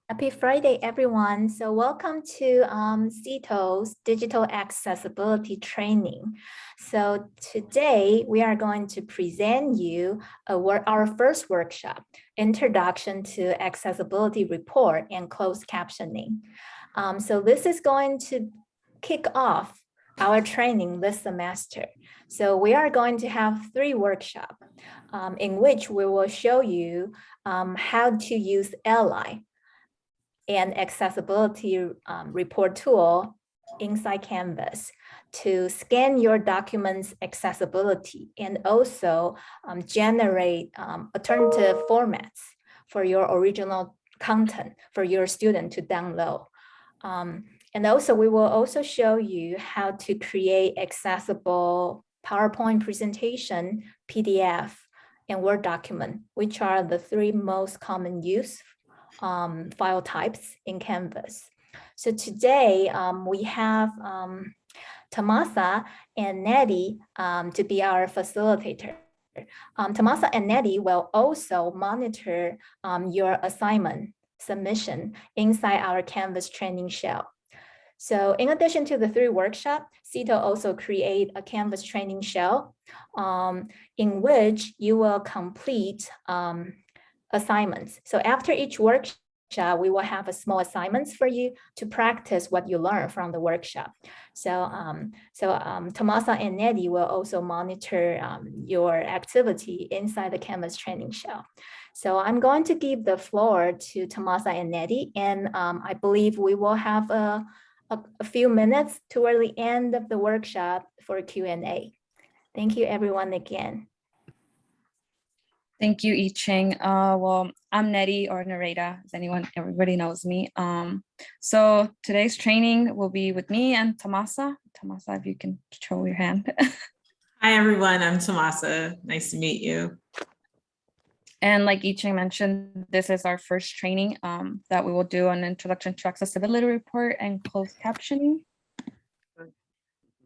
Happy Friday, everyone. So welcome to Seto's Digital Accessibility Training. So today we are going to present you our first workshop, Introduction to Accessibility Report and Closed Captioning. So this is going to kick off our training this semester. So we are going to have 3 workshops in which we will show you how to use Ally, an accessibility report tool inside Canvas to scan your documents' accessibility and also generate alternative formats for your original content for your student to download. And also, we will also show you how to create accessible PowerPoint presentation, PDF, and Word document, which are the 3 most common use file types in Canvas. So today we have Tomasa and Nettie to be our facilitator. Tomasa and Nettie will also monitor your assignment submission inside our Canvas training shell. So in addition to the 3 workshops, Seto also create a Canvas training shell in which you will complete assignments. So after each workshop, we will have a small assignments for you to practice what you learn from the workshop. So, Tomasa and Nettie will also monitor your activity inside the Canvas training shell. So I'm going to give the floor to Tomasa and Nettie, and I believe we will have a few minutes toward the end of the workshop for Q&A. Thank you everyone again. Thank you, I Ching. Well, I'm Nettie or Nareda, as everybody knows me. So today's training will be with me and Tomasa. Tomasa, if you can show your hand. Hi, everyone. I'm Tomasa. Nice to meet you. And like I Ching mentioned, this is our first training that we will do an Introduction to Accessibility Report and Closed Captioning.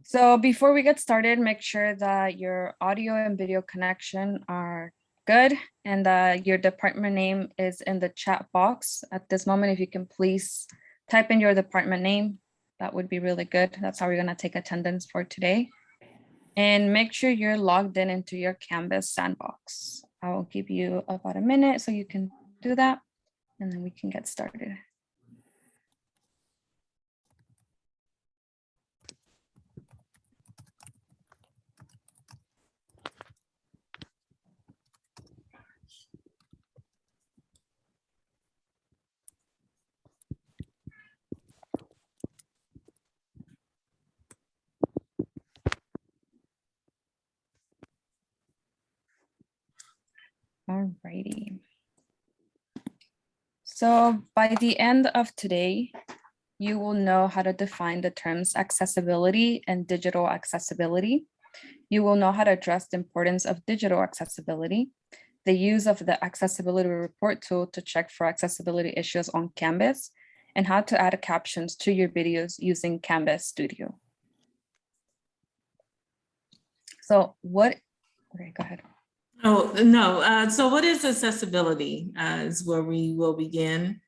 So before we get started, make sure that your audio and video connection are good, and your department name is in the chat box at this moment. If you can please type in your department name, that would be really good. That's how we're going to take attendance for today. And make sure you're logged in into your Canvas sandbox. I will give you about a minute so you can do that, and then we can get started. All righty. So by the end of today, you will know how to define the terms accessibility and digital accessibility. You will know how to address the importance of digital accessibility, the use of the accessibility report tool to check for accessibility issues on Canvas, and how to add captions to your videos using Canvas Studio. So okay, go ahead. Oh, no. So what is accessibility is where we will begin.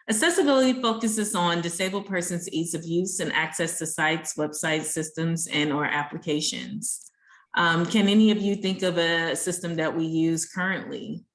Accessibility focuses on disabled persons' ease of use and access to sites, websites, systems, and or applications. Can any of you think of a system that we use currently?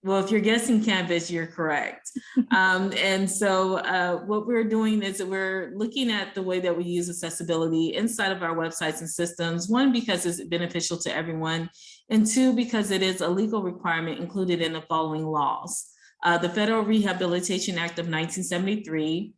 Well, if you're guessing Canvas, you're correct. And so what we're doing is that we're looking at the way that we use accessibility inside of our websites and systems. 1, because it's beneficial to everyone, and 2, because it is a legal requirement included in the following laws. The Federal Rehabilitation Act of 1973,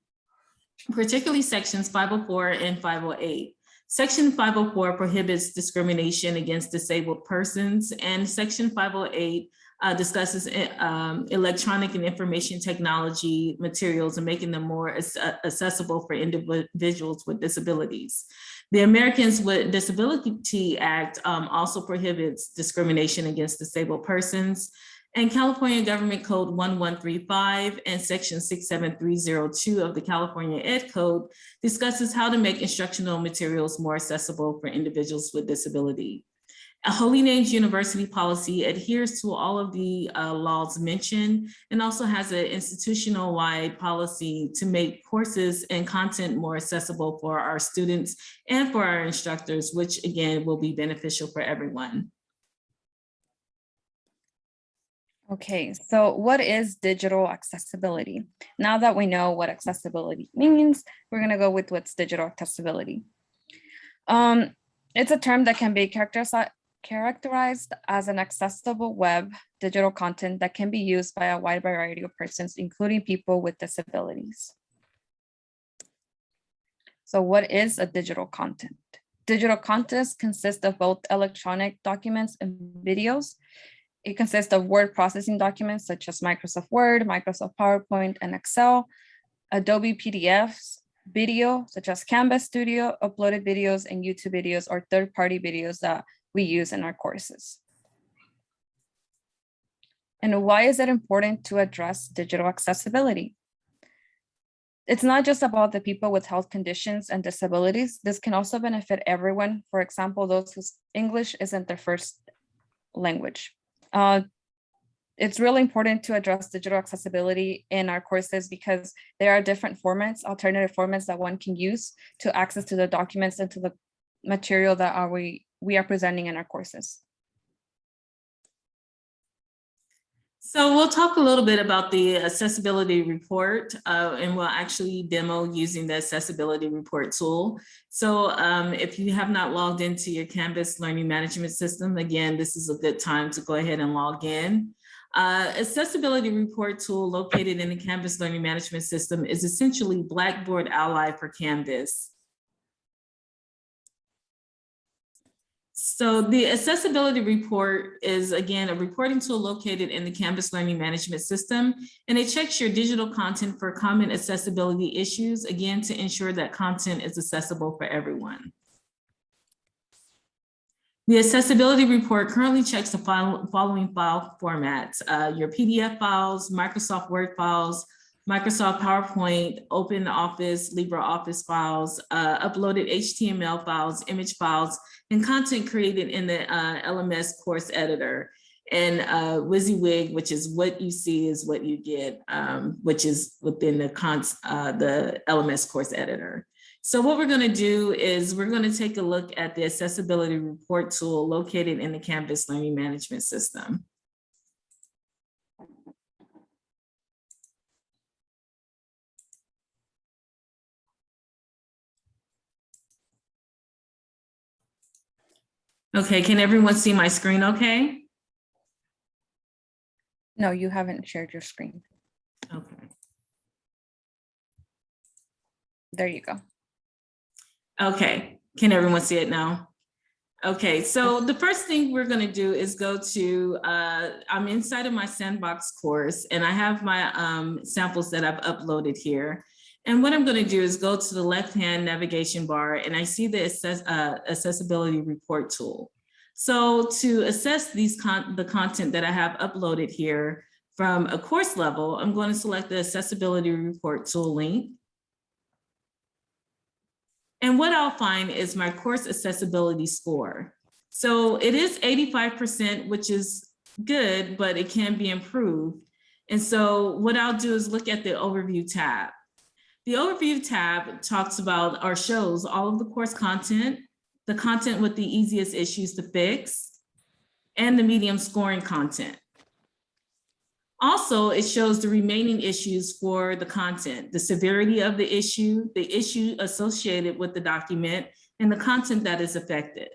particularly sections 504 and 508. Section 504 prohibits discrimination against disabled persons, and Section 508 discusses electronic and information technology materials and making them more accessible for individuals with disabilities. The Americans with Disability Act also prohibits discrimination against disabled persons. And California Government Code 1135 and Section 67302 of the California Ed Code discusses how to make instructional materials more accessible for individuals with disability. Holy Names University policy adheres to all of the laws mentioned and also has an institutional-wide policy to make courses and content more accessible for our students and for our instructors, which again will be beneficial for everyone. Okay, so what is digital accessibility? Now that we know what accessibility means, we're gonna go with what's digital accessibility. It's a term that can be characterized as an accessible web digital content that can be used by a wide variety of persons, including people with disabilities. So what is a digital content? Digital content consists of both electronic documents and videos. It consists of word processing documents such as Microsoft Word, Microsoft PowerPoint, and Excel, Adobe PDFs, video such as Canvas Studio, uploaded videos, and YouTube videos or third-party videos that we use in our courses. And why is it important to address digital accessibility? It's not just about the people with health conditions and disabilities. This can also benefit everyone. For example, those whose English isn't their first language. It's really important to address digital accessibility in our courses because there are different formats, alternative formats that one can use to access to the documents and to the material that we are presenting in our courses. So we'll talk a little bit about the accessibility report and we'll actually demo using the accessibility report tool. So if you have not logged into your Canvas learning management system, again, this is a good time to go ahead and log in. Accessibility report tool located in the Canvas learning management system is essentially Blackboard Ally for Canvas. So the accessibility report is, again, a reporting tool located in the Canvas learning management system, and it checks your digital content for common accessibility issues, again, to ensure that content is accessible for everyone. The accessibility report currently checks the following file formats: your PDF files, Microsoft Word files, Microsoft PowerPoint, OpenOffice, LibreOffice files, uploaded HTML files, image files, and content created in the LMS course editor. And WYSIWYG, which is what you see is what you get, which is within the LMS course editor. So what we're going to do is we're going to take a look at the accessibility report tool located in the Canvas learning management system. Okay, can everyone see my screen okay? No, you haven't shared your screen. Okay. There you go. Okay, can everyone see it now? Okay, so the first thing we're gonna do is go to, I'm inside of my Sandbox course and I have my samples that I've uploaded here. And what I'm gonna do is go to the left-hand navigation bar and I see the accessibility report tool. So to assess the content that I have uploaded here from a course level, I'm going to select the accessibility report tool link. And what I'll find is my course accessibility score. So it is 85%, which is good, but it can be improved. And so what I'll do is look at the overview tab. The overview tab talks about or shows all of the course content, the content with the easiest issues to fix, and the medium scoring content. Also, it shows the remaining issues for the content, the severity of the issue associated with the document, and the content that is affected.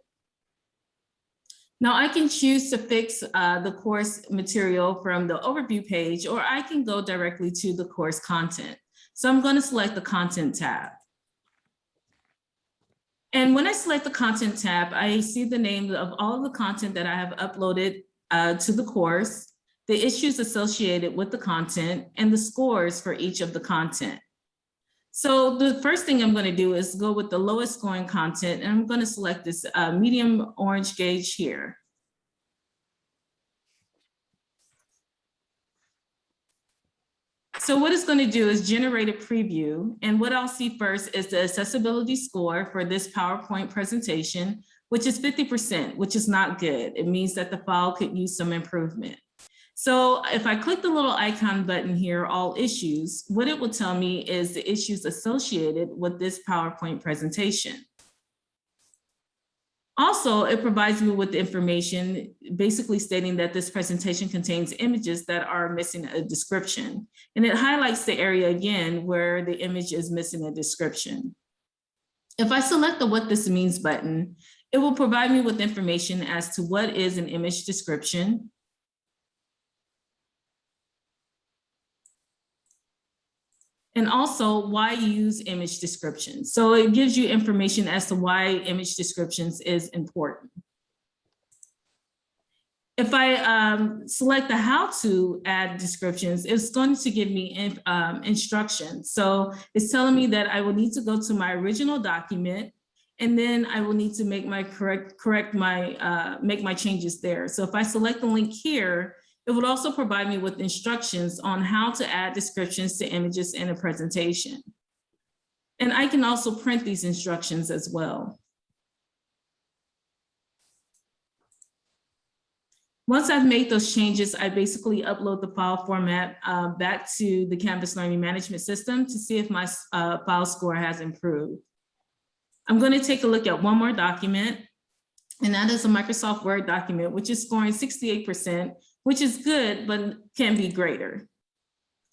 Now I can choose to fix the course material from the overview page, or I can go directly to the course content. So I'm going to select the content tab. And when I select the content tab, I see the name of all of the content that I have uploaded to the course, the issues associated with the content, and the scores for each of the content. So the first thing I'm going to do is go with the lowest scoring content, and I'm going to select this medium orange gauge here. So what it's going to do is generate a preview, and what I'll see first is the accessibility score for this PowerPoint presentation, which is 50%, which is not good. It means that the file could use some improvement. So if I click the little icon button here, all issues, what it will tell me is the issues associated with this PowerPoint presentation. Also, it provides me with information basically stating that this presentation contains images that are missing a description. And it highlights the area again where the image is missing a description. If I select the What This Means button, it will provide me with information as to what is an image description, and also why use image descriptions. So it gives you information as to why image descriptions is important. If I select the how to add descriptions, it's going to give me instructions. So it's telling me that I will need to go to my original document, and then I will need to make my make my changes there. So if I select the link here, it would also provide me with instructions on how to add descriptions to images in a presentation. And I can also print these instructions as well. Once I've made those changes, I basically upload the file format back to the Canvas Learning Management System to see if my file score has improved. I'm going to take a look at one more document, and that is a Microsoft Word document, which is scoring 68%, which is good, but can be greater.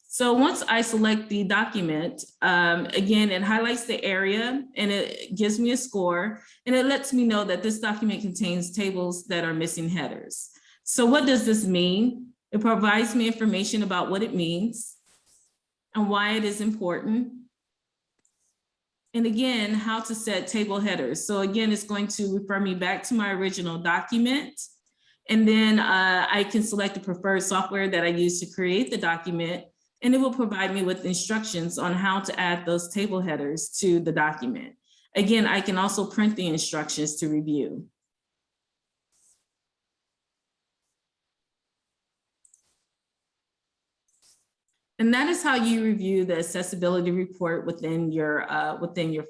So once I select the document, again, it highlights the area and it gives me a score, and it lets me know that this document contains tables that are missing headers. So what does this mean? It provides me information about what it means and why it is important. And again, how to set table headers. So again, it's going to refer me back to my original document. And then I can select the preferred software that I use to create the document, and it will provide me with instructions on how to add those table headers to the document. Again, I can also print the instructions to review. And that is how you review the accessibility report within your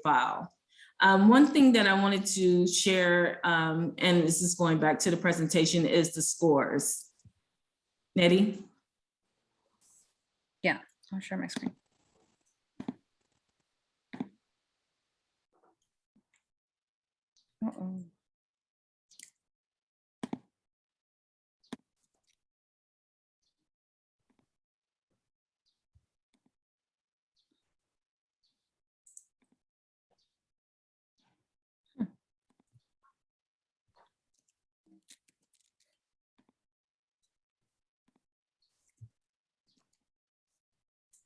file. One thing that I wanted to share, and this is going back to the presentation, is the scores. Nettie? Yeah, I'll share my screen. Uh-oh.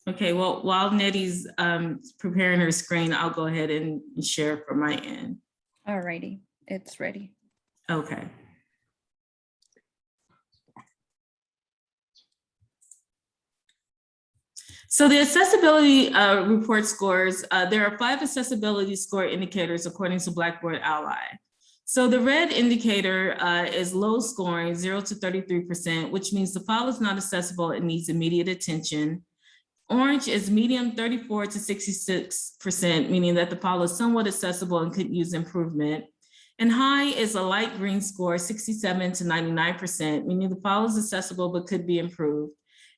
Okay, well, while Nettie's preparing her screen, I'll go ahead and share from my end. All righty, it's ready. Okay. So the accessibility report scores, there are 5 accessibility score indicators according to Blackboard Ally. So the red indicator is low scoring, 0 to 33%, which means the file is not accessible and needs immediate attention. Orange is medium, 34 to 66%, meaning that the file is somewhat accessible and could use improvement. And high is a light green score, 67 to 99%, meaning the file is accessible but could be improved.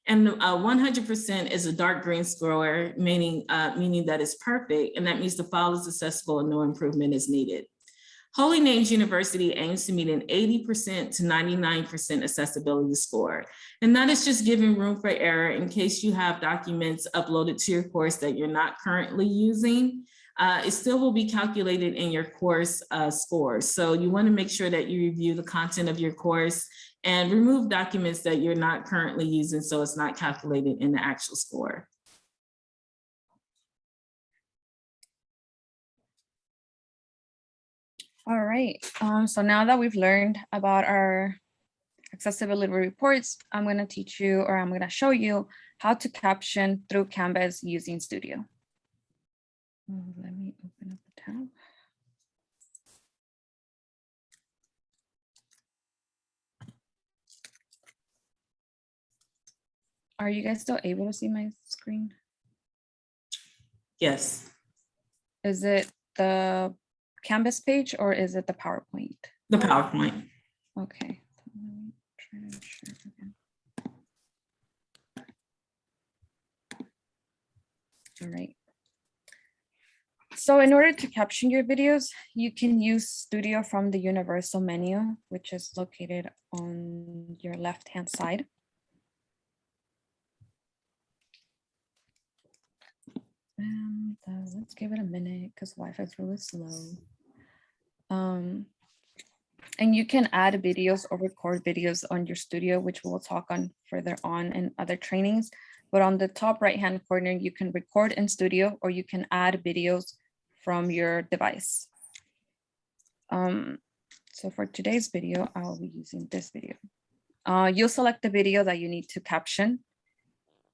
And 100% is a dark green score, meaning that it's perfect, and that means the file is accessible and no improvement is needed. Holy Names University aims to meet an 80% to 99% accessibility score. And that is just giving room for error in case you have documents uploaded to your course that you're not currently using. It still will be calculated in your course scores. So you want to make sure that you review the content of your course and remove documents that you're not currently using so it's not calculated in the actual score. All right, so now that we've learned about our accessibility reports, I'm going to teach you, or I'm going to show you how to caption through Canvas using Studio. Let me open up the tab. Are you guys still able to see my screen? Yes. Is it the Canvas page or is it the PowerPoint? The PowerPoint. Okay. Let me try to share it again. All right. So in order to caption your videos, you can use Studio from the universal menu, which is located on your left-hand side. And let's give it a minute because Wi-Fi is really slow. And you can add videos or record videos on your studio, which we'll talk on further on in other trainings. But on the top right-hand corner, you can record in studio or you can add videos from your device. So for today's video, I'll be using this video. You'll select the video that you need to caption.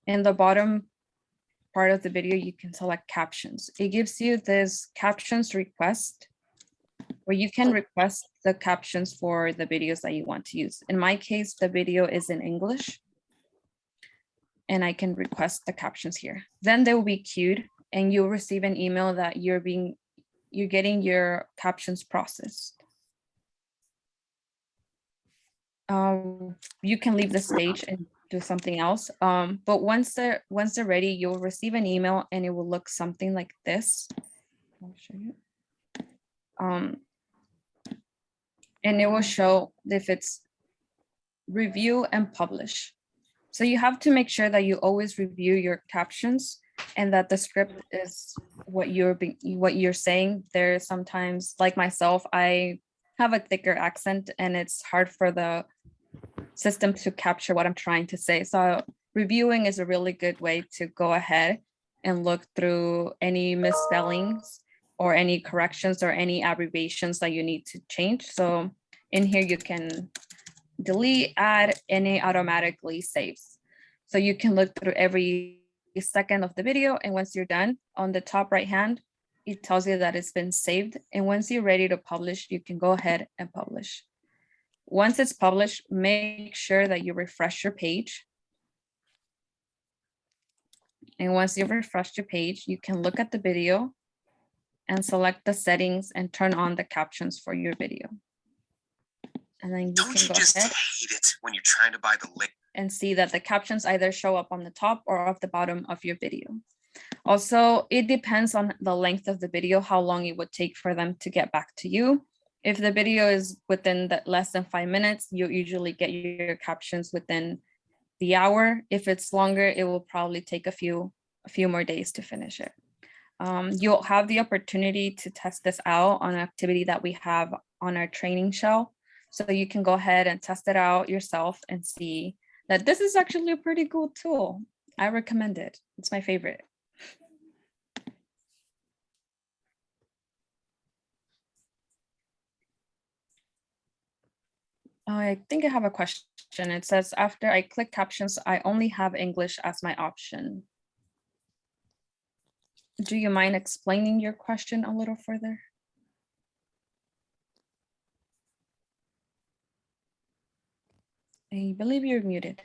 In the bottom part of the video, you can select captions. It gives you this captions request where you can request the captions for the videos that you want to use. In my case, the video is in English and I can request the captions here. Then they will be queued and you'll receive an email that you're getting your captions processed. You can leave the stage and do something else. But once they're ready, you'll receive an email and it will look something like this. I'll show you. And it will show if it's review and publish. So you have to make sure that you always review your captions and that the script is what you're saying. There's sometimes, like myself, I have a thicker accent and it's hard for the system to capture what I'm trying to say. So reviewing is a really good way to go ahead and look through any misspellings or any corrections or any abbreviations that you need to change. So in here you can delete, add, and it automatically saves. So you can look through every second of the video, and once you're done, on the top right hand, it tells you that it's been saved. And once you're ready to publish, you can go ahead and publish. Once it's published, make sure that you refresh your page. And once you've refreshed your page, you can look at the video and select the settings and turn on the captions for your video. And then you can go ahead hate it when you're trying to buy the link and see that the captions either show up on the top or off the bottom of your video. Also, it depends on the length of the video, how long it would take for them to get back to you. If the video is within less than 5 minutes, you usually get your captions within the hour. If it's longer, it will probably take a few more days to finish it. You'll have the opportunity to test this out on an activity that we have on our training shell. So you can go ahead and test it out yourself and see that this is actually a pretty cool tool. I recommend it. It's my favorite. I think I have a question. It says, after I click captions, I only have English as my option. Do you mind explaining your question a little further? I believe you're muted.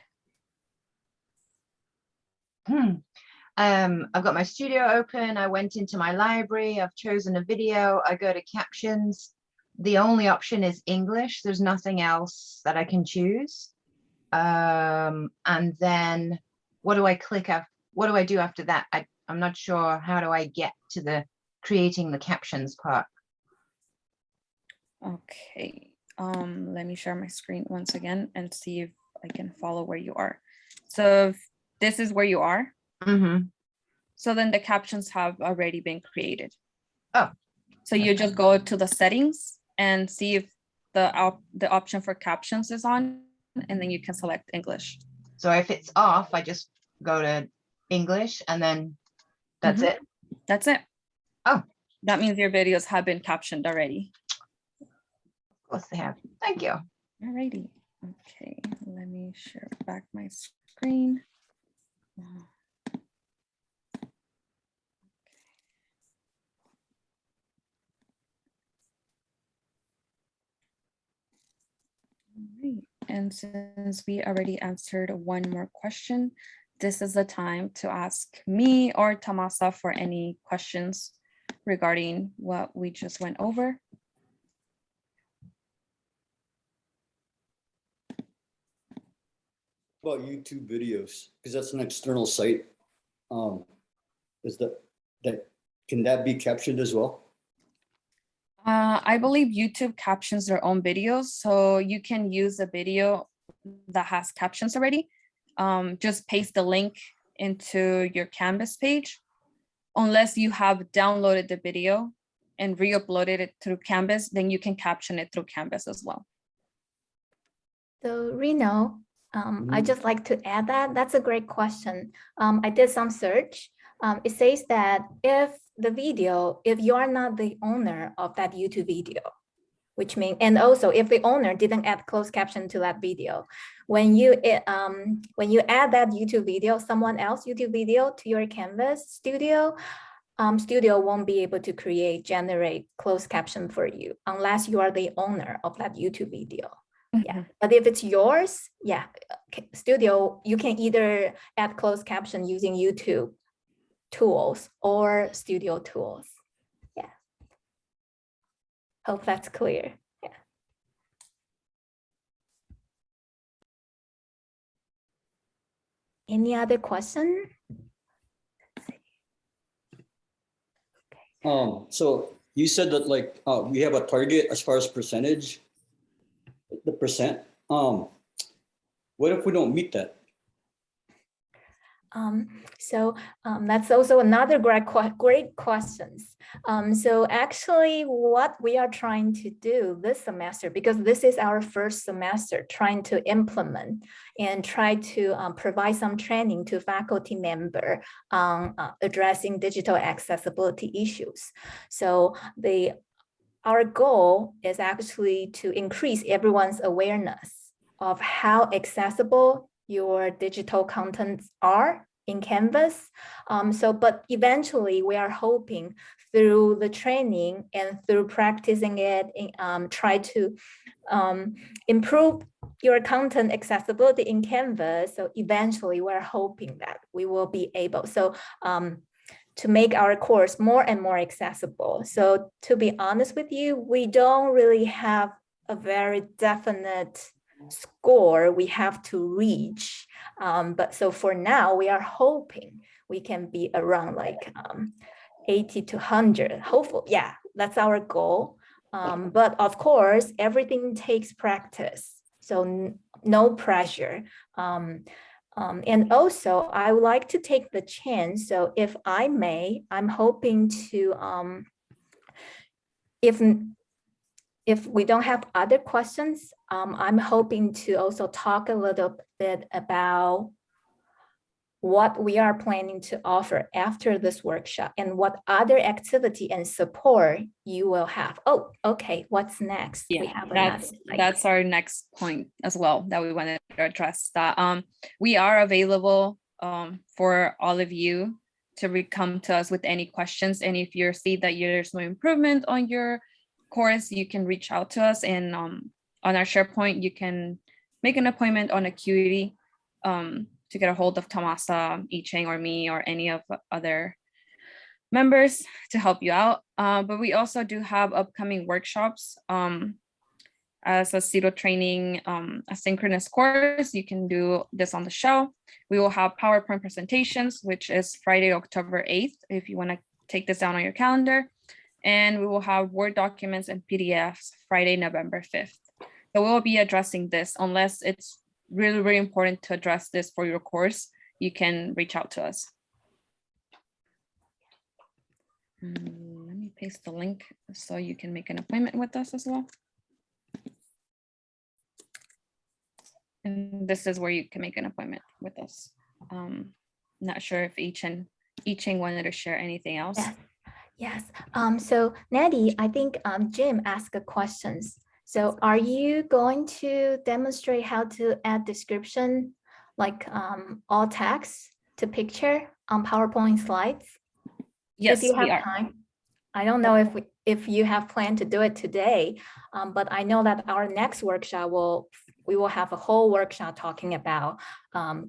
I've got my studio open. I went into my library. I've chosen a video. I go to captions. The only option is English. There's nothing else that I can choose. And then what do I click? What do I do after that? I'm not sure. How do I get to the creating the captions part? Okay. Let me share my screen once again and see if I can follow where you are. So if this is where you are. Mm-hmm. So then the captions have already been created. Oh. So you just go to the settings and see if the option for captions is on, and then you can select English. So if it's off, I just go to English and then that's it? That's it. Oh. That means your videos have been captioned already. Of course they have. Thank you. Alrighty. Okay, let me share back my screen. Right. And since we already answered one more question, this is the time to ask me or Tomasa for any questions regarding what we just went over. About YouTube videos, because that's an external site. Is that can that be captioned as well? I believe YouTube captions their own videos, so you can use a video that has captions already. Just paste the link into your Canvas page, unless you have downloaded the video and re-uploaded it through Canvas, then you can caption it through Canvas as well. So Reno, I just like to add that. That's a great question. I did some search. It says that if you are not the owner of that YouTube video, which means, and also if the owner didn't add closed caption to that video, when you add that YouTube video, someone else YouTube video to your Canvas studio, Studio won't be able to generate closed caption for you unless you are the owner of that YouTube video. Yeah, but if it's yours, yeah, Studio, you can either add closed caption using YouTube tools or Studio tools. Yeah. Hope that's clear. Yeah. Any other question? So you said that like we have a target as far as percentage, the percent. What if we don't meet that? That's also another great questions. So actually what we are trying to do this semester, because this is our first semester trying to implement and try to provide some training to faculty member on addressing digital accessibility issues. So our goal is actually to increase everyone's awareness of how accessible your digital contents are in Canvas. But eventually we are hoping through the training and through practicing it, try to improve your content accessibility in Canvas. So eventually we're hoping that we will be able to make our course more and more accessible. So to be honest with you, we don't really have a very definite score we have to reach. But so for now, we are hoping we can be around like 80 to 100, hopefully. Yeah, that's our goal. But of course, everything takes practice. So no pressure. And also, I would like to take the chance. So if I may, I'm hoping to, if we don't have other questions, I'm hoping to also talk a little bit about what we are planning to offer after this workshop and what other activity and support you will have. Oh, okay, what's next? Yeah, we have that's our next point as well that we wanted to address, that we are available for all of you to come to us with any questions. And if you see that there's no improvement on your course, you can reach out to us, and on our Sharepoint, you can make an appointment on Acuity to get a hold of Tomasa, Icheng, or me, or any of the other members to help you out. But we also do have upcoming workshops. As a Seto training asynchronous course, you can do this on the show. We will have PowerPoint presentations, which is Friday, October 8th, if you want to take this down on your calendar. And we will have Word documents and PDFs Friday, November 5th. So we'll be addressing this. Unless it's really, really important to address this for your course, you can reach out to us. Let me paste the link so you can make an appointment with us as well. And this is where you can make an appointment with us. Not sure if Icheng wanted to share anything else. Yes. So Natty, I think Jim asked a questions. So are you going to demonstrate how to add description, like all text to picture on PowerPoint slides? Yes, if you we have are. time. I don't know if you have planned to do it today, but I know that our next workshop we will have a whole workshop talking about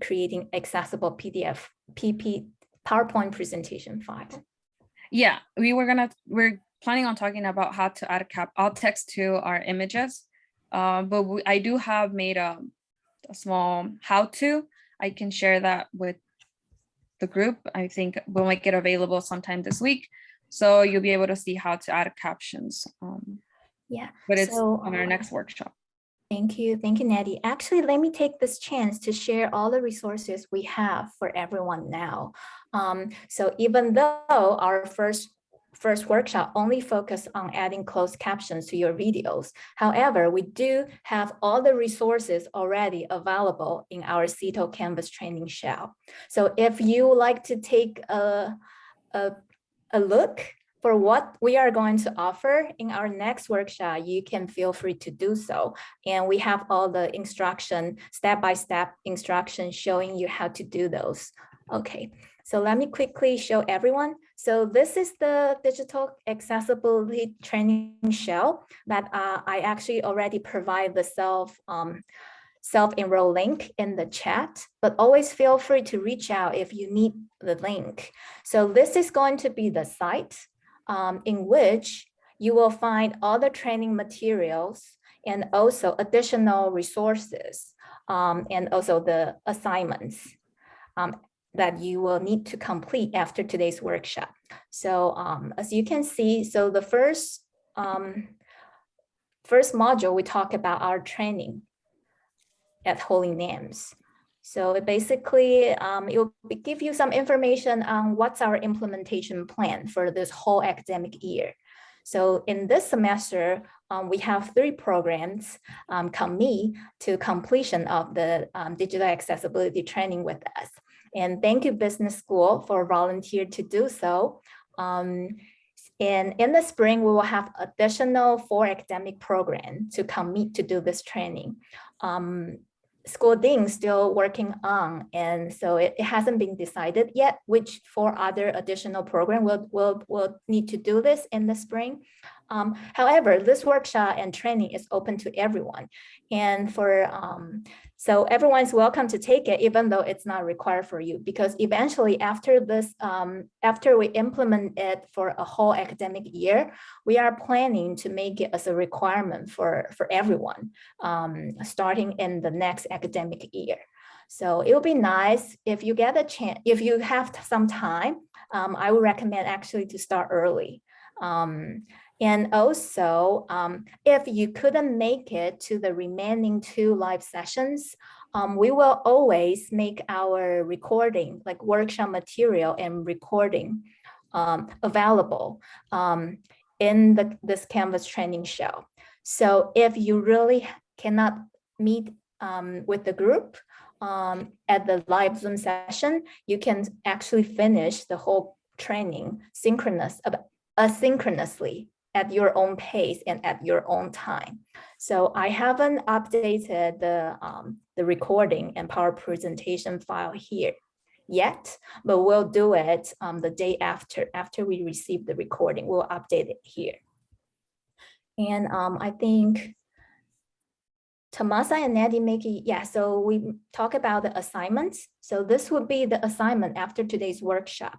creating accessible PowerPoint presentation file. Yeah, we're planning on talking about how to add alt text to our images. But I do have made a small how-to. I can share that with the group. I think we'll make it available sometime this week. So you'll be able to see how to add captions. Yeah. But it's So, on our next workshop. Thank you, Natty. Actually, let me take this chance to share all the resources we have for everyone now. So even though our first workshop only focused on adding closed captions to your videos, however, we do have all the resources already available in our Seto Canvas training shell. So if you would like to take a look for what we are going to offer in our next workshop, you can feel free to do so. And we have all the instruction, step-by-step instructions showing you how to do those. Okay, so let me quickly show everyone. So this is the digital accessibility training shell that I actually already provide the self-enroll link in the chat, but always feel free to reach out if you need the link. So this is going to be the site in which you will find all the training materials and also additional resources and also the assignments that you will need to complete after today's workshop. So as you can see, so the first module, we talk about our training at Holy Names. So it basically, it will give you some information on what's our implementation plan for this whole academic year. So in this semester, we have 3 programs commit to completion of the digital accessibility training with us. And thank you, Business School, for volunteering to do so. And in the spring, we will have additional 4 academic programs to commit to do this training. School dean still working on, and so it hasn't been decided yet which 4 other additional program will need to do this in the spring. However, this workshop and training is open to everyone, and for so everyone's welcome to take it, even though it's not required for you, because eventually after this, after we implement it for a whole academic year, we are planning to make it as a requirement for everyone, starting in the next academic year. So it would be nice if you get a chance, if you have some time, I would recommend actually to start early. And also, if you couldn't make it to the remaining 2 live sessions, we will always make our recording, like workshop material and recording available in this Canvas training shell. So if you really cannot meet with the group at the live Zoom session, you can actually finish the whole training asynchronously at your own pace and at your own time. So I haven't updated the recording and power presentation file here yet, but we'll do it the day after we receive the recording. We'll update it here. And I think Tomasa and Natty make it, yeah, so we talk about the assignments. So this would be the assignment after today's workshop.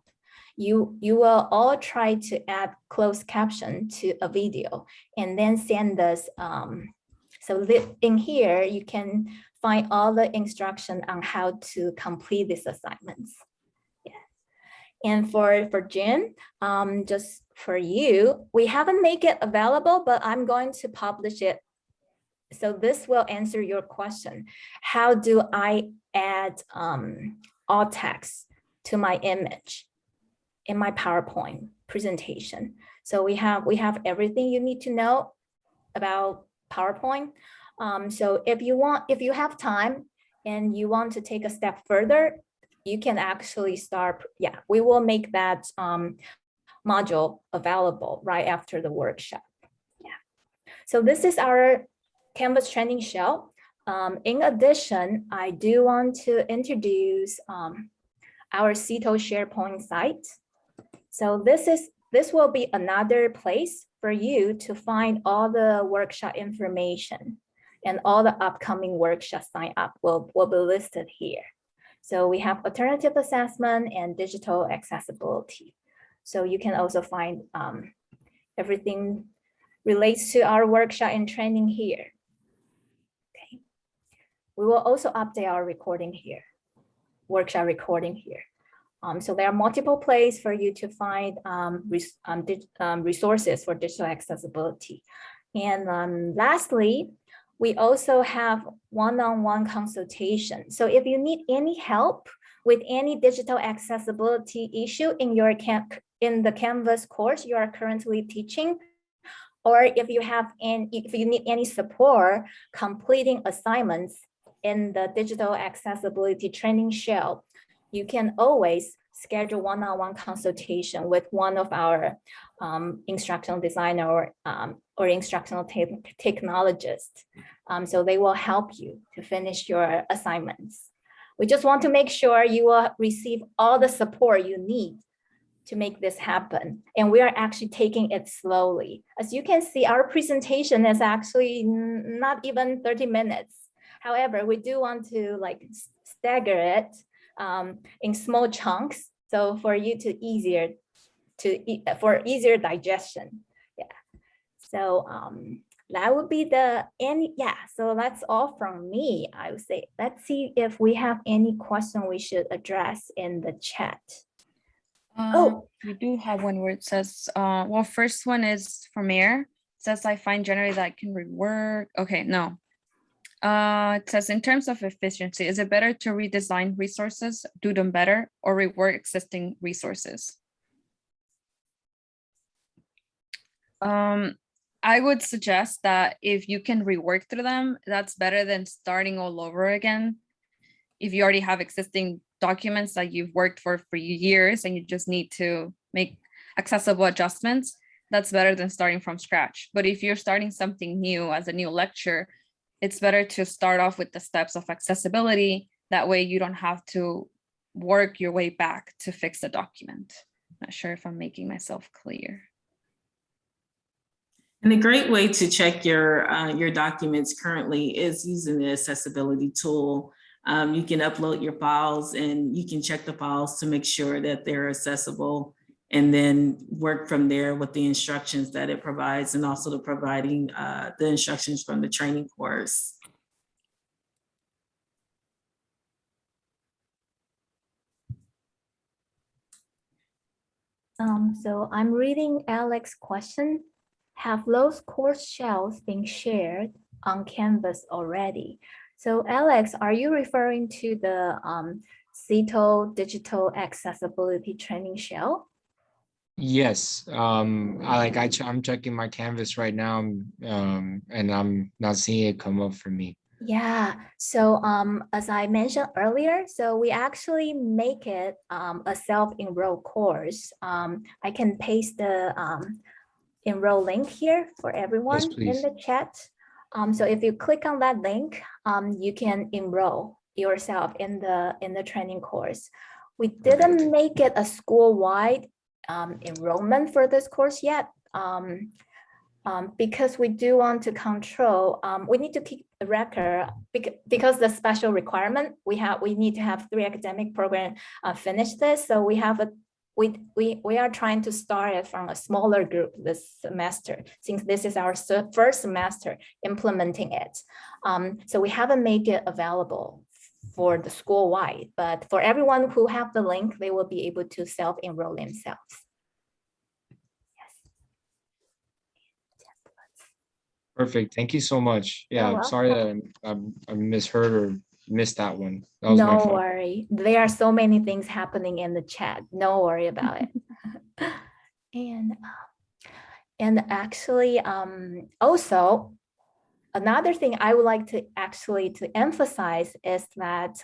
You will all try to add closed caption to a video and then send us. So in here, you can find all the instruction on how to complete these assignments. Yeah. And for Jen, just for you, we haven't made it available, but I'm going to publish it. So this will answer your question. How do I add alt text to my image in my PowerPoint presentation? So we have everything you need to know about PowerPoint. So if you have time and you want to take a step further, you can actually start. Yeah, we will make that module available right after the workshop. Yeah. So this is our Canvas training shell. In addition, I do want to introduce our Seto Sharepoint site. So this will be another place for you to find all the workshop information, and all the upcoming workshop sign up will be listed here. So we have alternative assessment and digital accessibility. So you can also find everything relates to our workshop and training here. Okay. We will also update our recording here, workshop recording here. So there are multiple places for you to find resources for digital accessibility. And lastly, we also have one-on-one consultation. So if you need any help with any digital accessibility issue in your the Canvas course you are currently teaching, or if you need any support completing assignments in the digital accessibility training shell, you can always schedule one-on-one consultation with one of our instructional designer or instructional technologists. So they will help you to finish your assignments. We just want to make sure you will receive all the support you need to make this happen. And we are actually taking it slowly. As you can see, our presentation is actually not even 30 minutes. However, we do want to like stagger it in small chunks. So for you for easier digestion. Yeah. So that would be the end. Yeah, so that's all from me, I would say. Let's see if we have any question we should address in the chat. We do have one where it says, well, first one is from Air. It says, I find generally that I can rework. Okay, no. It says, in terms of efficiency, is it better to redesign resources, do them better, or rework existing resources? I would suggest that if you can rework through them, that's better than starting all over again. If you already have existing documents that you've worked for years and you just need to make accessible adjustments, that's better than starting from scratch. But if you're starting something new as a new lecture, it's better to start off with the steps of accessibility. That way you don't have to work your way back to fix the document. Not sure if I'm making myself clear. And a great way to check your documents currently is using the accessibility tool. You can upload your files and you can check the files to make sure that they're accessible, and then work from there with the instructions that it provides, and also providing the instructions from the training course. So I'm reading Alex's question. Have those course shells been shared on Canvas already? So Alex, are you referring to the Seto digital accessibility training shell? Yes, I'm checking my Canvas right now, and I'm not seeing it come up for me. Yeah, so as I mentioned earlier, so we actually make it a self-enroll course. I can paste the enroll link here for everyone in the chat. So if you click on that link, you can enroll yourself in the training course. We didn't make it a school-wide enrollment for this course yet, because we do want to control. We need to keep a record because the special requirement we need to have 3 academic programs finish this. So we have we are trying to start it from a smaller group this semester, since this is our first semester implementing it. So we haven't made it available for the school-wide, but for everyone who have the link, they will be able to self-enroll themselves. Yes. Perfect. Thank you so much. Yeah, I'm sorry that I misheard or missed that one. That was my fault. No worry. There are so many things happening in the chat. No worry about it. And actually, also another thing I would like to emphasize is that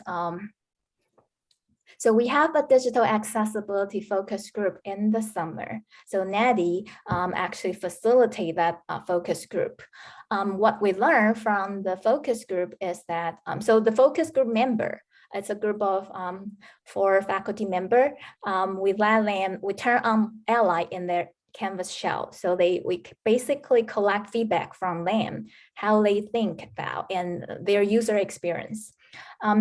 so we have a digital accessibility focus group in the summer. So Natty actually facilitate that focus group. What we learned from the focus group is that, so the focus group member, it's a group of 4 faculty member. We turn on Ally in Canvas shell. So we basically collect feedback from them, how they think about and their user experience.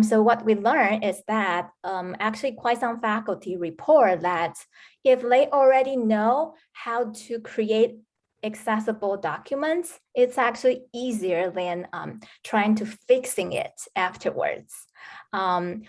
So what we learned is that actually quite some faculty report that if they already know how to create accessible documents, it's actually easier than trying to fixing it afterwards.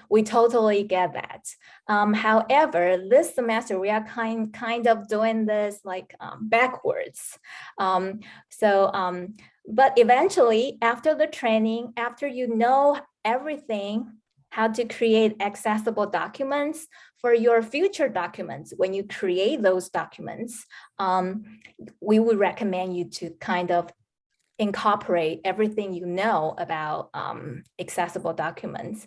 We totally get that. However, this semester we are kind of doing this like backwards. But eventually after the training, after you know everything, how to create accessible documents for your future documents, when you create those documents, we would recommend you to kind of incorporate everything you know about accessible documents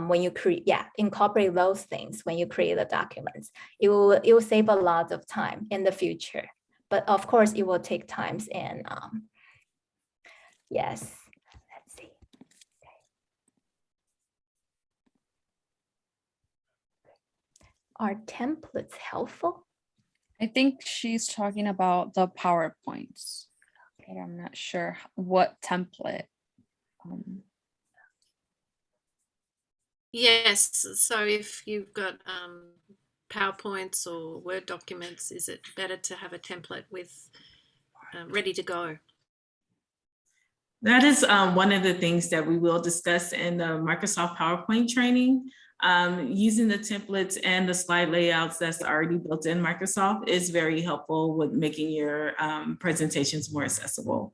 when you create, incorporate those things when you create the documents. It will save a lot of time in the future, but of course it will take time and yes, let's see. Are templates helpful? I think she's talking about the PowerPoints, but I'm not sure what template. Yes, so if you've got PowerPoints or Word documents, is it better to have a template with ready to go? That is one of the things that we will discuss in the Microsoft PowerPoint training. Using the templates and the slide layouts that's already built in Microsoft is very helpful with making your presentations more accessible.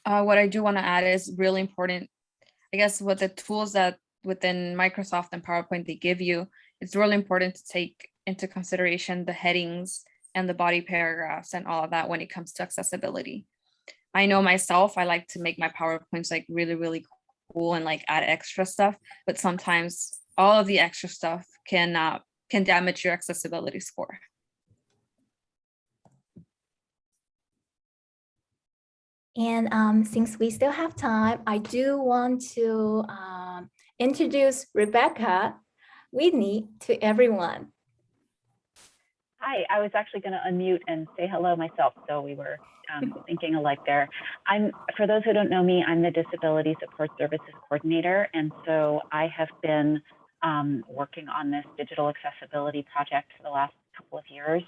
What I do want to add is really important, I guess, with the tools that within Microsoft and PowerPoint they give you, it's really important to take into consideration the headings and the body paragraphs and all of that when it comes to accessibility. I know myself, I like to make my PowerPoints like really, really cool and like add extra stuff, but sometimes all of the extra stuff can damage your accessibility score. And since we still have time, I do want to introduce Rebecca Whitney to everyone. Hi, I was actually going to unmute and say hello myself, so we were thinking alike there. For those who don't know me, I'm the Disability Support Services Coordinator, and so I have been working on this digital accessibility project for the last couple of years.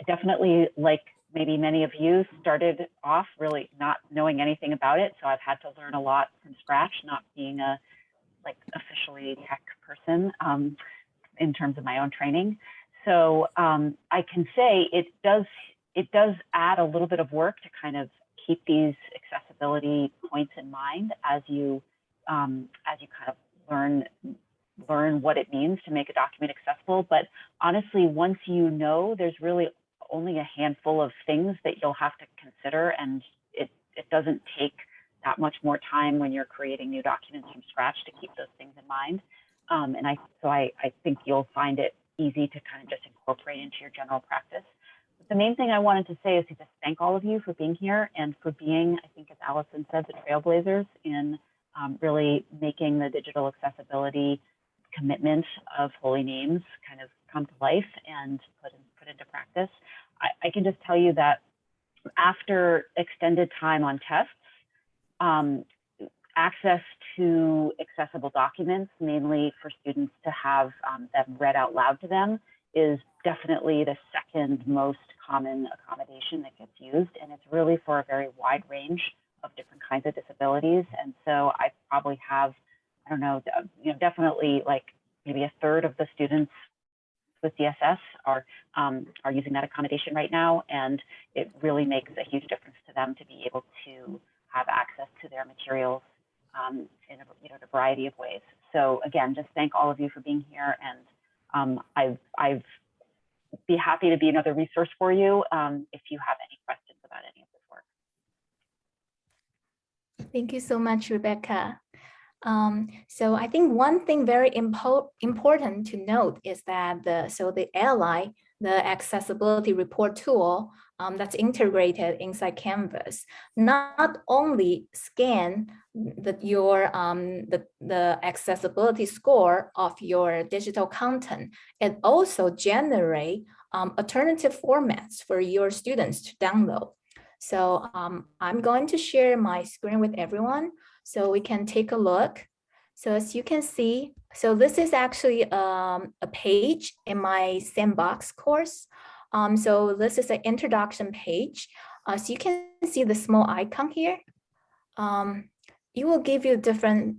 Definitely, like maybe many of you, started off really not knowing anything about it, so I've had to learn a lot from scratch, not being a officially tech person in terms of my own training. So I can say it does add a little bit of work to kind of keep these accessibility points in mind as you kind of learn what it means to make a document accessible. But honestly, once you know, there's really only a handful of things that you'll have to consider, and it doesn't take that much more time when you're creating new documents from scratch to keep those things in mind. And I think you'll find it easy to kind of just incorporate into your general practice. But the main thing I wanted to say is to just thank all of you for being here and for being, I think as Allison said, the trailblazers in really making the digital accessibility commitment of Holy Names kind of come to life and put into practice. I can just tell you that after extended time on tests, access to accessible documents, mainly for students to have them read out loud to them, is definitely the second most common accommodation that gets used. And it's really for a very wide range of different kinds of disabilities. And so I probably have, I don't know, definitely like maybe a third of the students with DSS are using that accommodation right now. And it really makes a huge difference to them to be able to have access to their materials in a variety of ways. So again, just thank all of you for being here, and I've be happy to be another resource for you if you have any questions about any of this work. Thank you so much, Rebecca. So I think one thing very important to note is that the Ally, the accessibility report tool, that's integrated inside Canvas not only scan the accessibility score of your digital content, it also generate alternative formats for your students to download. So I'm going to share my screen with everyone so we can take a look. So as you can see, so this is actually a page in my Sandbox course. So this is an introduction page. So you can see the small icon here. It will give you different,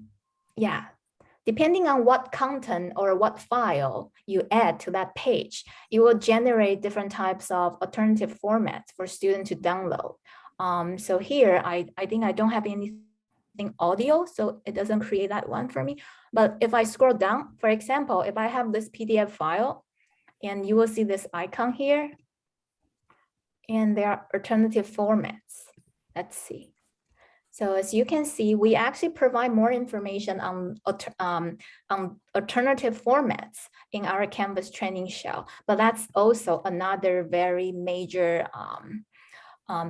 depending on what content or what file you add to that page, it will generate different types of alternative formats for students to download. So here, I think I don't have anything audio, so it doesn't create that one for me. But if I scroll down, for example, if I have this PDF file, and you will see this icon here, and there are alternative formats. Let's see. So as you can see, we actually provide more information on alternative formats in our Canvas training shell, but that's also another very major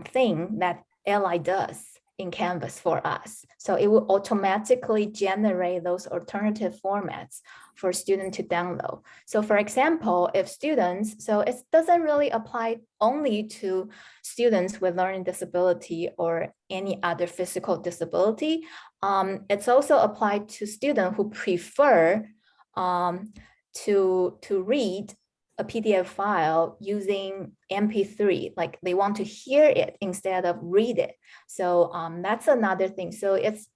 thing that LI does in Canvas for us. So it will automatically generate those alternative formats for students to download. So for example, if students, so it doesn't really apply only to students with learning disability or any other physical disability. It's also applied to students who prefer to read a PDF file using MP3, like they want to hear it instead of read it. So that's another thing. So it's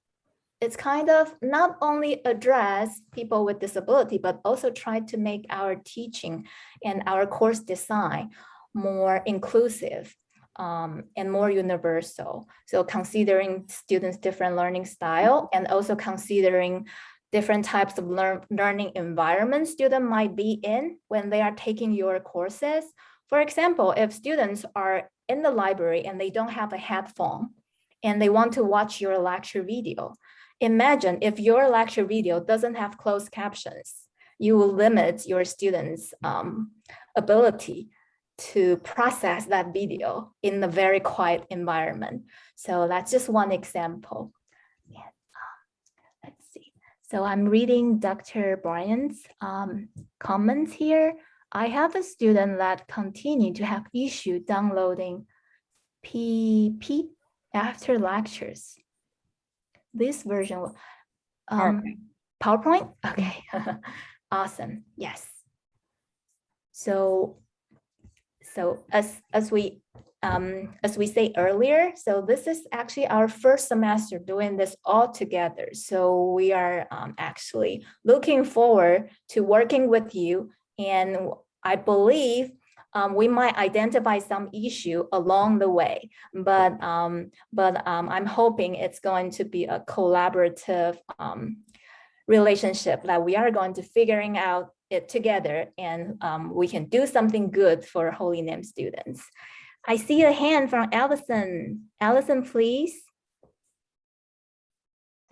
kind of not only address people with disability, but also try to make our teaching and our course design more inclusive and more universal. So considering students' different learning style and also considering different types of learning environments students might be in when they are taking your courses. For example, if students are in the library and they don't have a headphone and they want to watch your lecture video, imagine if your lecture video doesn't have closed captions, you will limit your students' ability to process that video in a very quiet environment. So that's just one example. Let's see. So I'm reading Dr. Bryan's comments here. I have a student that continue to have issue downloading PP after lectures. This version, PowerPoint? Okay, awesome, yes. So as we say earlier, so this is actually our first semester doing this all together. So we are actually looking forward to working with you, and I believe we might identify some issue along the way, but I'm hoping it's going to be a collaborative relationship that we are going to figuring out it together, and we can do something good for Holy Name students. I see a hand from Allison. Allison, please.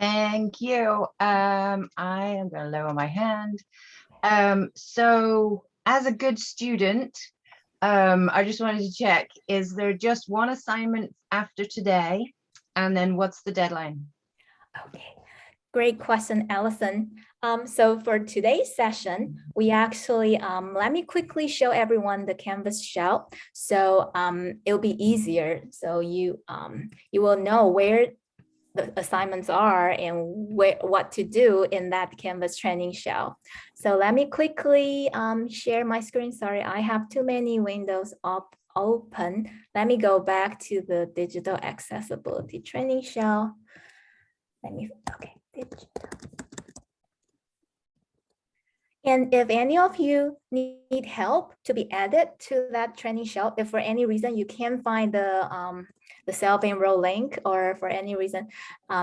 Thank you. I am going to lower my hand. So as a good student, I just wanted to check, is there just one assignment after today? And then what's the deadline? Okay, great question, Allison. So for today's session, we actually, let me quickly show everyone the Canvas shell. So it'll be easier. So you will know where the assignments are and what to do in that Canvas training shell. So let me quickly share my screen. Sorry, I have too many windows open. Let me go back to the digital accessibility training shell. Okay, digital. And if any of you need help to be added to that training shell, if for any reason you can't find the self-enroll link, or for any reason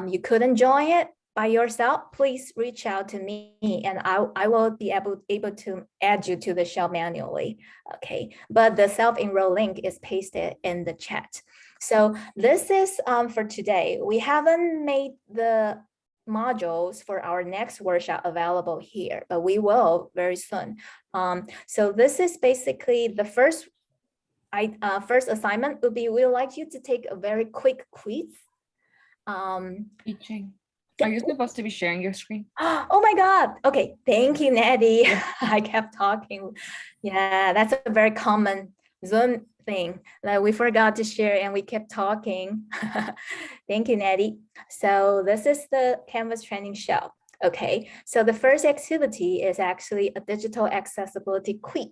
you couldn't join it by yourself, please reach out to me and I will be able to add you to the shell manually. Okay, but the self-enroll link is pasted in the chat. So this is for today. We haven't made the modules for our next workshop available here, but we will very soon. So this is basically the first first assignment would be, we would like you to take a very quick quiz. Teaching. Are you supposed to be sharing your screen? Oh my God. Okay. Thank you, Nettie. I kept talking. Yeah, that's a very common Zoom thing. Like we forgot to share and we kept talking. Thank you, Nettie. So this is the Canvas training show. Okay. So the first activity is actually a digital accessibility quiz.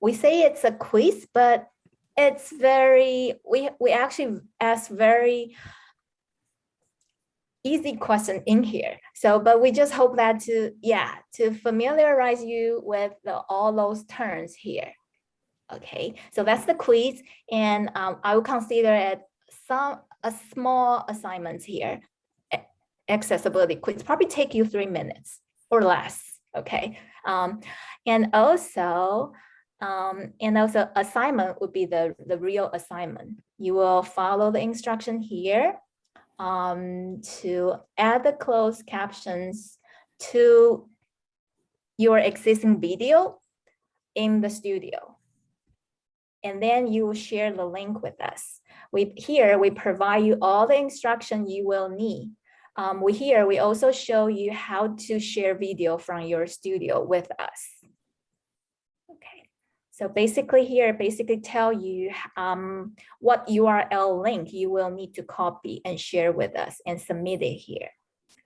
We say it's a quiz, but it's very, we actually ask very easy question in here. So, but we just hope that to familiarize you with all those terms here. Okay, so that's the quiz, and I will consider it a small assignments here. Accessibility quiz probably take you 3 minutes or less. Okay, and also assignment would be the real assignment. You will follow the instruction here. To add the closed captions to your existing video in the studio. And then you will share the link with us. We provide you all the instruction you will need. We also show you how to share video from your studio with us. Okay. So basically here, tell you what URL link you will need to copy and share with us and submit it here.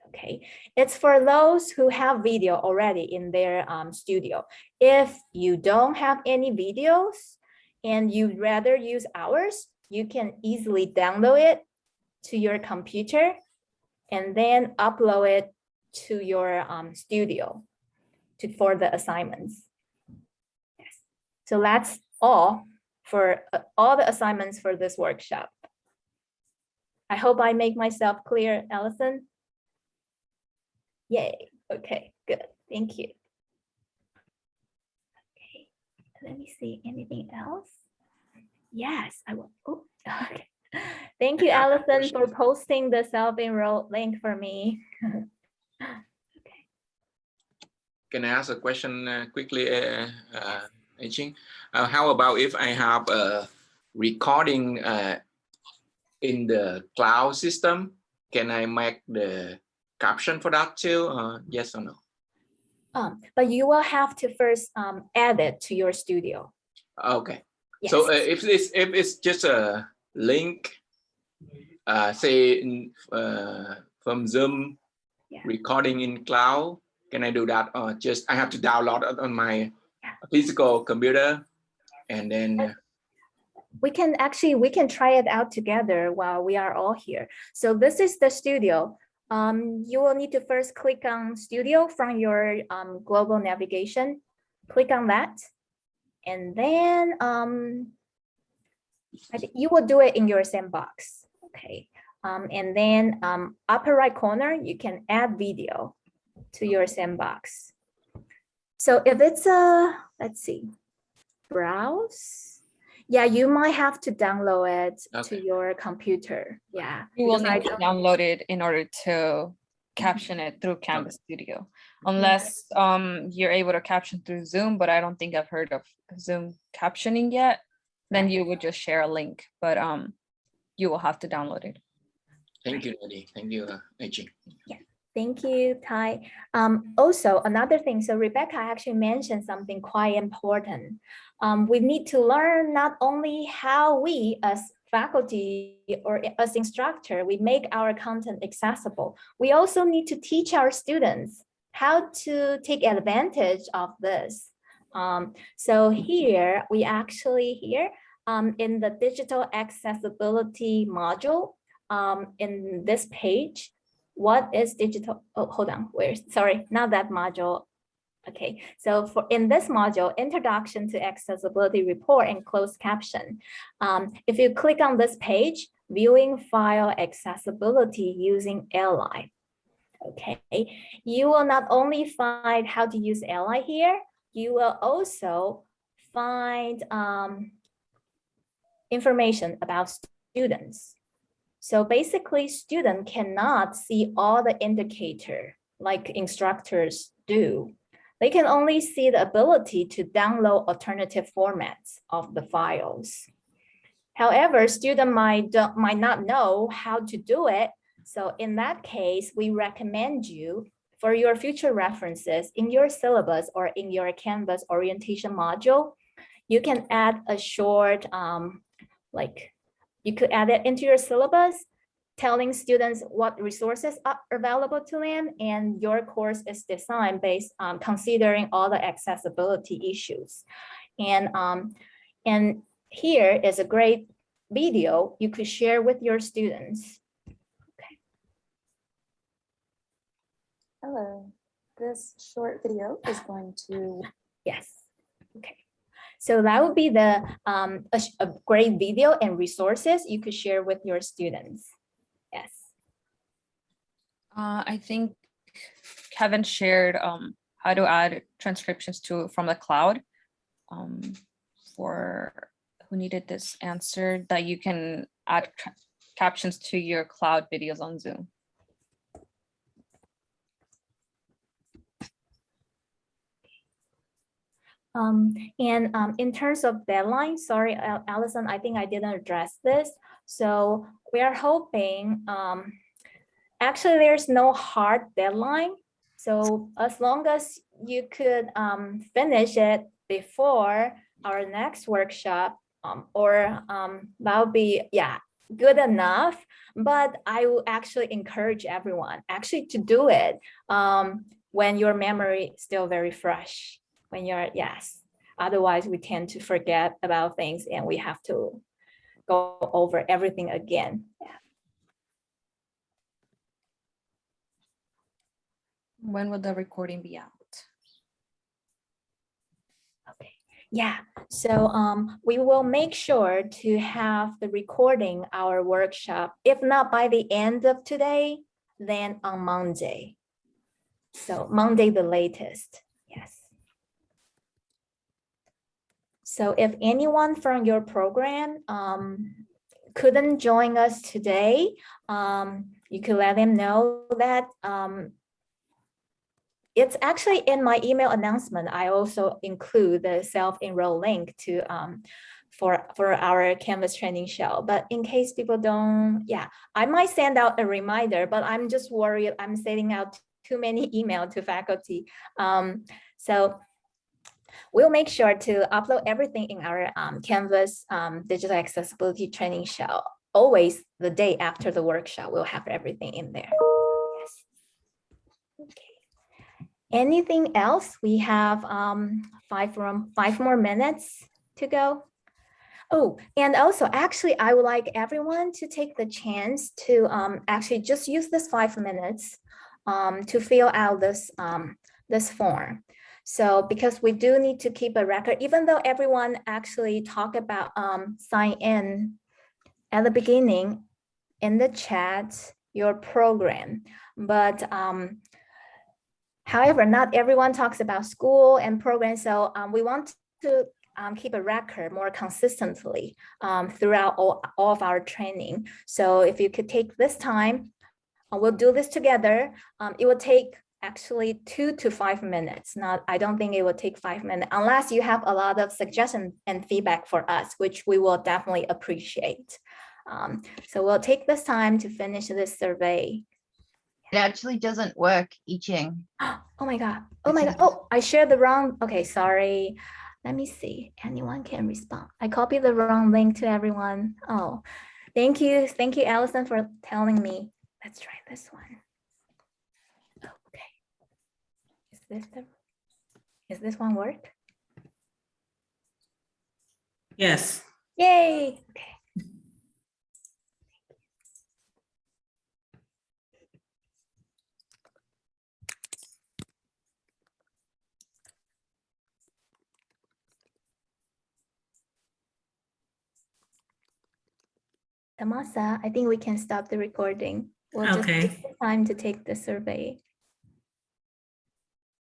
Okay, it's for those who have video already in their studio. If you don't have any videos and you'd rather use ours, you can easily download it to your computer and then upload it to your studio for the assignments. So that's all for all the assignments for this workshop. I hope I make myself clear, Allison. Yay, okay, good, thank you. Okay, let me see, anything else? Yes, I will, oh, okay. Thank you, Allison, for posting the self-enroll link for me. Okay. Can I ask a question quickly, Ching? How about if I have a recording in the cloud system? Can I make the caption for that too? Yes or no? But you will have to first add it to your studio. Okay. Yes. So if it's just a link, say from Zoom recording in cloud, can I do that, or just I have to download it on my physical computer and then we can try it out together while we are all here. So this is the studio. You will need to first click on studio from your global navigation. Click on that. And then I think you will do it in your sandbox. Okay. And then upper right corner, you can add video to your sandbox. So if it's let's see, browse. Yeah, you might have to download it to your computer. Yeah. You will need to download it in order to caption it through Canvas Studio, unless you're able to caption through Zoom, but I don't think I've heard of Zoom captioning yet. Then you would just share a link, but you will have to download it. Thank you, Nettie. Thank you, Ching. Yeah. Thank you, Tai. Also, another thing, so Rebecca actually mentioned something quite important. We need to learn not only how we as faculty or as instructor, we make our content accessible. We also need to teach our students how to take advantage of this. So here, we actually in the digital accessibility module, in this page, what is digital? Oh, hold on, sorry, not that module. Okay, so in this module, Introduction to Accessibility Report and Closed Caption, if you click on this page, Viewing File Accessibility using Ally, okay, you will not only find how to use Ally here, you will also find information about students. So basically, students cannot see all the indicator like instructors do. They can only see the ability to download alternative formats of the files. However, student might not know how to do it. So in that case, we recommend you for your future references in your syllabus or in your Canvas orientation module, you can add a short, you could add it into your syllabus, telling students what resources are available to them, and your course is designed based on considering all the accessibility issues. And here is a great video you could share with your students. Okay. Hello, this short video is going to. Yes, okay. So that would be the a great video and resources you could share with your students. Yes. I think Kevin shared how to add transcriptions from the cloud. For who needed this answer, that you can add captions to your cloud videos on Zoom. In terms of deadline, sorry, Allison, I think I didn't address this. So we are hoping, actually there's no hard deadline. So as long as you could finish it before our next workshop, that would be, yeah, good enough. But I will actually encourage everyone actually to do it when your memory is still very fresh. When you're, yes, otherwise we tend to forget about things and we have to go over everything again. Yeah. When will the recording be out? Okay, yeah, so we will make sure to have the recording our workshop, if not by the end of today, then on Monday. So Monday the latest, yes. So if anyone from your program couldn't join us today, you could let them know that it's actually in my email announcement. I also include the self-enroll link to for our Canvas training show. But in case people don't, yeah, I might send out a reminder, but I'm just worried I'm sending out too many emails to faculty. So we'll make sure to upload everything in our Canvas digital accessibility training show. Always the day after the workshop, we'll have everything in there. Yes. Okay. Anything else? We have 5 more minutes to go. Oh, and also, actually, I would like everyone to take the chance to actually just use this 5 minutes to fill out this form. So because we do need to keep a record, even though everyone actually talk about sign in at the beginning in the chat, your program. But however, not everyone talks about school and program. So we want to keep a record more consistently throughout all of our training. So if you could take this time, we'll do this together. It will take actually 2 to 5 minutes. I don't think it will take 5 minutes unless you have a lot of suggestions and feedback for us, which we will definitely appreciate. So we'll take this time to finish this survey. It actually doesn't work, I Ching. Oh my God. Oh my God. Oh, I shared the wrong. Okay, sorry. Let me see. Anyone can respond. I copied the wrong link to everyone. Oh, thank you. Thank you, Allison, for telling me. Let's try this one. Okay. Is this one work? Yes. Yay. Okay. Tamasa, I think we can stop the recording. We'll just take the time to take the survey.